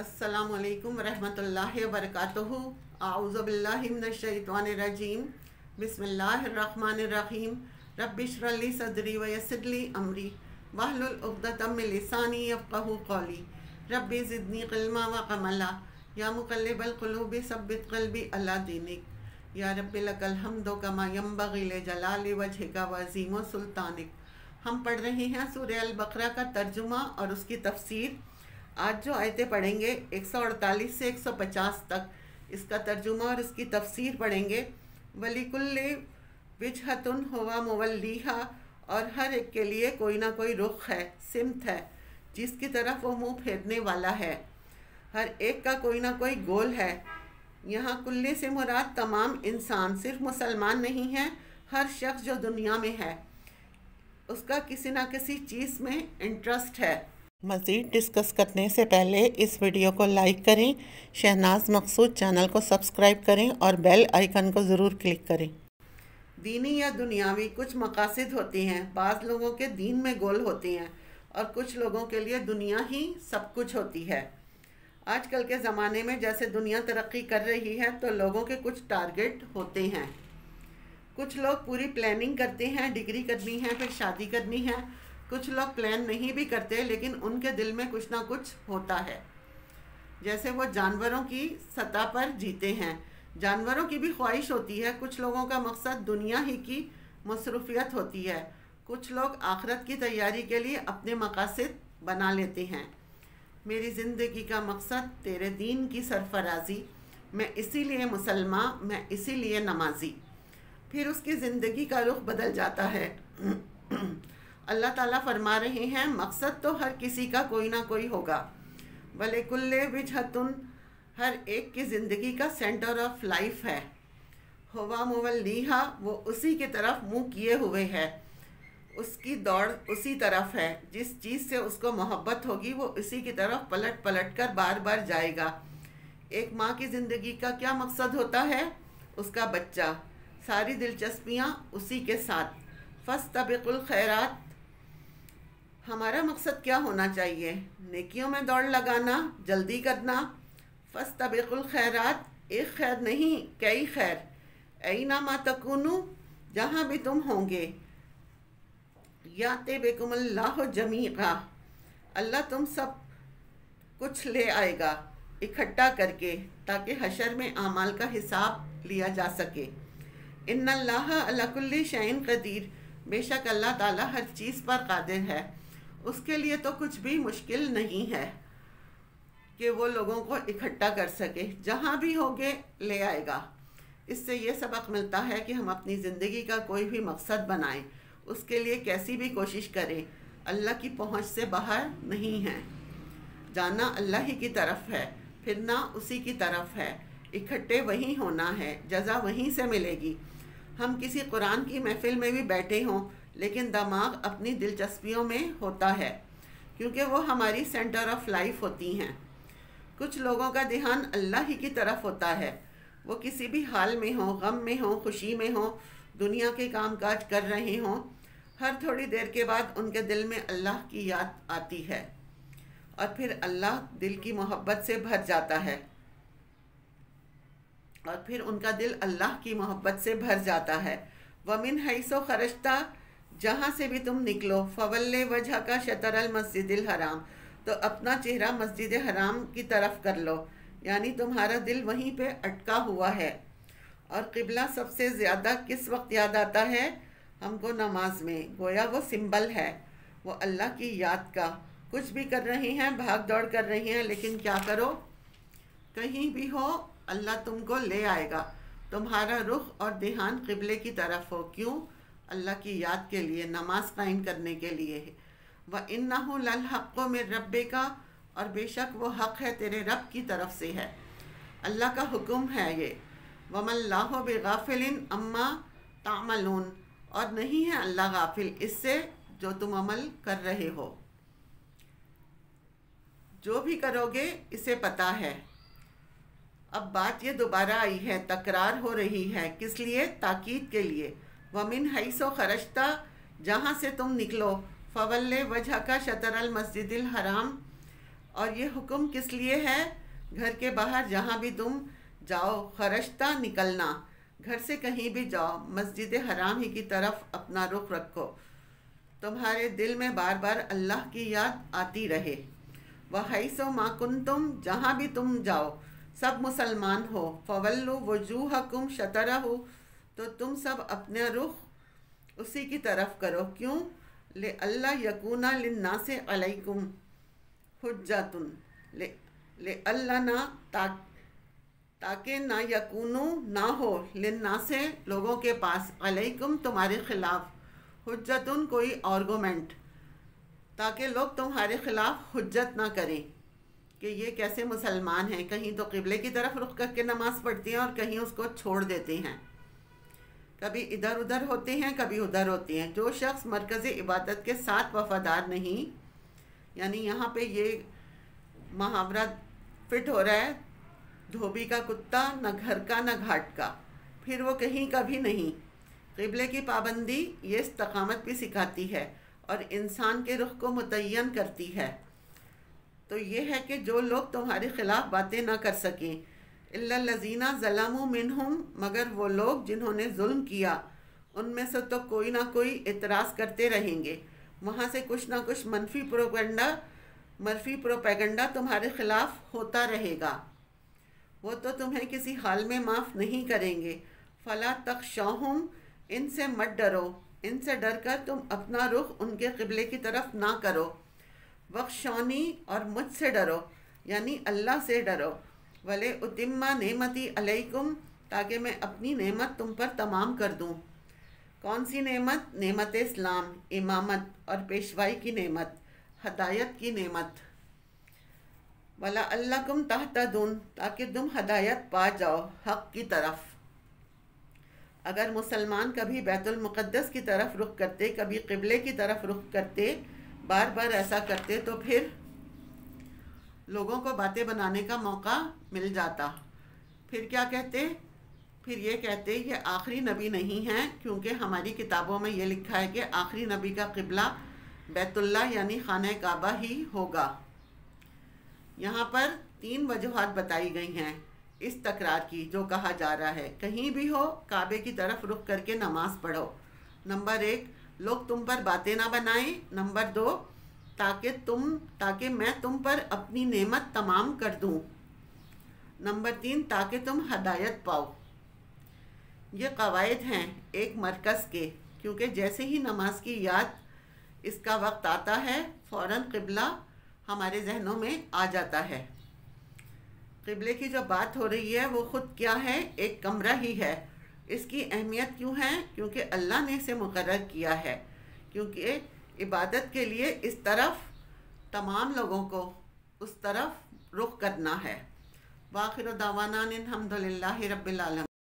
अस्सलामु अलैकुम रहमतुल्लाहि व बरकातुहू। आऊज़ु बिल्लाहि मिनश शैतानिर रजीम। बिस्मिल्लाहिर रहमानिर रहीम। रब्बि इश्रह ली सदरी व यस्सिर ली अमरी वहलुल उक़दतम मिन लिसानी यफ़क़हू क़ौली। रब्बि ज़िदनी इल्मा व अमला। या मुक़ल्लिबल क़ुलूबि सब्बित क़ल्बी अला दीनिक। या रब्बि लकल हम्दु कमा यंबग़ी लिजलालि वजहिका व अज़ीमि सुल्तानिक। हम पढ़ रहे हैं सूरह अल बक़रा का तर्जुमा और उसकी तफ़सीर। आज जो आयतें पढ़ेंगे 148 से 150 तक, इसका तर्जुमा और इसकी तफसीर पढ़ेंगे। वलिकुल्लि विजहतुन हुवा मुवल्लीहा, और हर एक के लिए कोई ना कोई रुख है, सिमत है, जिसकी तरफ वो मुंह फेरने वाला है। हर एक का कोई ना कोई गोल है। यहाँ कुल्ले से मुराद तमाम इंसान, सिर्फ मुसलमान नहीं है। हर शख्स जो दुनिया में है उसका किसी ना किसी चीज़ में इंटरेस्ट है। मज़ीद डिस्कस करने से पहले इस वीडियो को लाइक करें, शहनाज मकसूद चैनल को सब्सक्राइब करें और बेल आइकन को ज़रूर क्लिक करें। दीनी या दुनियावी कुछ मकासद होती हैं। बाज़ लोगों के दीन में गोल होती हैं और कुछ लोगों के लिए दुनिया ही सब कुछ होती है। आजकल के ज़माने में जैसे दुनिया तरक्की कर रही है तो लोगों के कुछ टारगेट होते हैं। कुछ लोग पूरी प्लानिंग करते हैं, डिग्री करनी है, फिर शादी करनी है। कुछ लोग प्लान नहीं भी करते लेकिन उनके दिल में कुछ ना कुछ होता है। जैसे वो जानवरों की सतह पर जीते हैं, जानवरों की भी ख्वाहिश होती है। कुछ लोगों का मकसद दुनिया ही की मसरूफियत होती है। कुछ लोग आखिरत की तैयारी के लिए अपने मकासद बना लेते हैं। मेरी ज़िंदगी का मकसद तेरे दीन की सरफराजी, मैं इसीलिए मुसलमान, मैं इसीलिए नमाजी। फिर उसकी ज़िंदगी का रुख बदल जाता है। अल्लाह ताला फरमा रहे हैं, मकसद तो हर किसी का कोई ना कोई होगा। भले कुल्ले विजहतुन, हर एक की ज़िंदगी का सेंटर ऑफ लाइफ है। हुवा मुवल्लीहा, वो उसी की तरफ मुंह किए हुए है, उसकी दौड़ उसी तरफ है। जिस चीज़ से उसको मोहब्बत होगी वो उसी की तरफ पलट पलट कर बार बार जाएगा। एक माँ की ज़िंदगी का क्या मकसद होता है? उसका बच्चा, सारी दिलचस्पियाँ उसी के साथ। फस्तबिकुल खैरात, हमारा मकसद क्या होना चाहिए? नेकियों में दौड़ लगाना, जल्दी करना। फस्तबिकुल खैरात, एक खैर नहीं कई खैर। ऐना मा तकुनु, जहाँ भी तुम होंगे। याते बिकुमुल्लाहु जमीआ, अल्लाह तुम सब कुछ ले आएगा इकट्ठा करके, ताकि हशर में आमाल का हिसाब लिया जा सके। इन्नल्लाह अला कुल्ली शैइन कदीर, बेशक अल्लाह ताला हर चीज़ पर कादिर है। उसके लिए तो कुछ भी मुश्किल नहीं है कि वो लोगों को इकट्ठा कर सके। जहाँ भी होंगे ले आएगा। इससे ये सबक मिलता है कि हम अपनी ज़िंदगी का कोई भी मकसद बनाएं, उसके लिए कैसी भी कोशिश करें, अल्लाह की पहुँच से बाहर नहीं है। जाना अल्लाह ही की तरफ है, फिरना उसी की तरफ है, इकट्ठे वहीं होना है, जज़ा वहीं से मिलेगी। हम किसी कुरान की महफिल में भी बैठे हों लेकिन दिमाग अपनी दिलचस्पियों में होता है, क्योंकि वो हमारी सेंटर ऑफ लाइफ होती हैं। कुछ लोगों का ध्यान अल्लाह ही की तरफ होता है। वो किसी भी हाल में हो, गम में हो, खुशी में हो, दुनिया के कामकाज कर रहे हों, हर थोड़ी देर के बाद उनके दिल में अल्लाह की याद आती है और फिर अल्लाह दिल की मोहब्बत से भर जाता है, और फिर उनका दिल अल्लाह की मोहब्बत से भर जाता है। वमिन हैसो खरजता, जहाँ से भी तुम निकलो, फवल्ले वजह का शतरल मस्जिदिल हराम, तो अपना चेहरा मस्जिद हराम की तरफ कर लो, यानी तुम्हारा दिल वहीं पे अटका हुआ है। और क़िबला सबसे ज़्यादा किस वक्त याद आता है? हमको नमाज में। गोया वो सिंबल है, वो अल्लाह की याद का। कुछ भी कर रहे हैं, भाग दौड़ कर रहे हैं, लेकिन क्या करो, कहीं भी हो अल्लाह तुमको ले आएगा। तुम्हारा रुख और ध्यान क़िबले की तरफ हो। क्यों? अल्लाह की याद के लिए, नमाज कायम करने के लिए। व इन्नहु लल हक़्क़ु मिर रब्बिका, और बेशक वो हक़ है तेरे रब की तरफ से है। अल्लाह का हुक्म है ये। वमल्लाहु बिगाफिलिन अम्मा तामलून, और नहीं है अल्लाह गाफिल इससे जो तुम अमल कर रहे हो। जो भी करोगे इसे पता है। अब बात ये दोबारा आई है, तकरार हो रही है, किस लिए? ताकीद के लिए। वमिन हैसो खरजता, जहाँ से तुम निकलो, फवल्ले वजह का शतरल मस्जिदिल हराम, اور یہ حکم کس لیے ہے؟ گھر کے باہر جہاں بھی تم جاؤ، خرجتا نکلنا، گھر سے کہیں بھی جاؤ، مسجد حرام ہی کی طرف اپنا رخ رکھو، تمہارے دل میں بار بار اللہ کی یاد آتی رہے۔ وَحَيْثُ مَا كُنْتُمْ، جہاں بھی تم جاؤ، سب مسلمان ہو، فَوَلُّوا وُجُوهَكُمْ شَطْرَهُ، تو تم سب اپنے رخ اسی کی طرف کرو۔ کیوں؟ لِأَلَّا يَكُونَ لِلنَّاسِ عَلَيْكُمْ حُجَّةٌ، لِأَلَّا نہ تاکہ نہ یکونو نہ ہو، للناس لوگوں کے پاس، علیکم تمہارے خلاف، حجتن کوئی آرگومنٹ، تاکہ لوگ تمہارے خلاف حجت نہ کریں کہ یہ کیسے مسلمان ہیں، کہیں تو قبلے کی طرف رخ کر کے نماز پڑھتے ہیں اور کہیں اس کو چھوڑ دیتے ہیں، کبھی ادھر ادھر ہوتے ہیں کبھی ادھر ہوتے ہیں۔ جو شخص مرکز عبادت کے ساتھ وفادار نہیں، یعنی یہاں پہ یہ محاورہ فٹ ہو رہا ہے، دھوبی کا کتا نہ گھر کا نہ گھاٹ کا، پھر وہ کہیں کا بھی نہیں۔ قبلے کی پابندی یہ استقامت بھی سکھاتی ہے اور انسان کے رخ کو متعین کرتی ہے۔ تو یہ ہے کہ جو لوگ تمہارے خلاف باتیں نہ کر سکیں، الا الذین ظلموا منہم، مگر وہ لوگ جنہوں نے ظلم کیا، ان میں سے تو کوئی نہ کوئی اعتراض کرتے رہیں گے، وہاں سے کچھ نہ کچھ منفی پروپیگنڈا تمہارے خلاف ہوتا رہے گا، وہ تو تمہیں کسی حال میں معاف نہیں کریں گے۔ فلا تخشوہم، ان سے مت ڈرو، ان سے ڈر کر تم اپنا رخ ان کے قبلے کی طرف نہ کرو۔ وخشونی، اور مجھ سے ڈرو، یعنی اللہ سے ڈرو۔ وَلِأُتِمَّ نِعْمَتِي عَلَيْكُمْ، تاکہ میں اپنی نعمت تم پر تمام کر دوں۔ کون سی نعمت؟ نعمت اسلام، امامت اور پیشوائی کی نعمت، ہدایت کی نعمت۔ وَلَعَلَّكُمْ تَهْتَدُونَ، تاکہ تم ہدایت پا جاؤ حق کی طرف۔ اگر مسلمان کبھی بیت المقدس کی طرف رخ کرتے، کبھی قبلے کی طرف رخ کرتے، بار بار ایسا کرتے، تو پھر لوگوں کو باتیں بنانے کا موقع مل جاتا۔ پھر کیا کہتے؟ پھر یہ کہتے یہ آخری نبی نہیں ہیں، کیونکہ ہماری کتابوں میں یہ لکھا ہے کہ آخری نبی کا قبلہ بیت اللہ یعنی خانہ کعبہ ہی ہوگا۔ یہاں پر 3 وجوہات بتائی گئی ہیں اس تکرار کی، جو کہا جا رہا ہے کہیں بھی ہو کعبے کی طرف رخ کر کے نماز پڑھو۔ نمبر 1، لوگ تم پر باتیں نہ بنائیں۔ نمبر 2، تاکہ میں تم پر اپنی نعمت تمام کر دوں۔ نمبر 3، تاکہ تم ہدایت پاؤ۔ یہ قواعد ہیں ایک مرکز کے، کیونکہ جیسے ہی نماز کی یاد اس کا وقت آتا ہے، فوراً قبلہ ہمارے ذہنوں میں آ جاتا ہے۔ قبلے کی جو بات ہو رہی ہے وہ خود کیا ہے؟ ایک کمرہ ہی ہے۔ اس کی اہمیت کیوں ہے؟ کیونکہ اللہ نے اسے مقرر کیا ہے، کیونکہ عبادت کے لیے اس طرف تمام لوگوں کو اس طرف رخ کرنا ہے۔ وآخر دعوانا الحمد للہ رب العالمین۔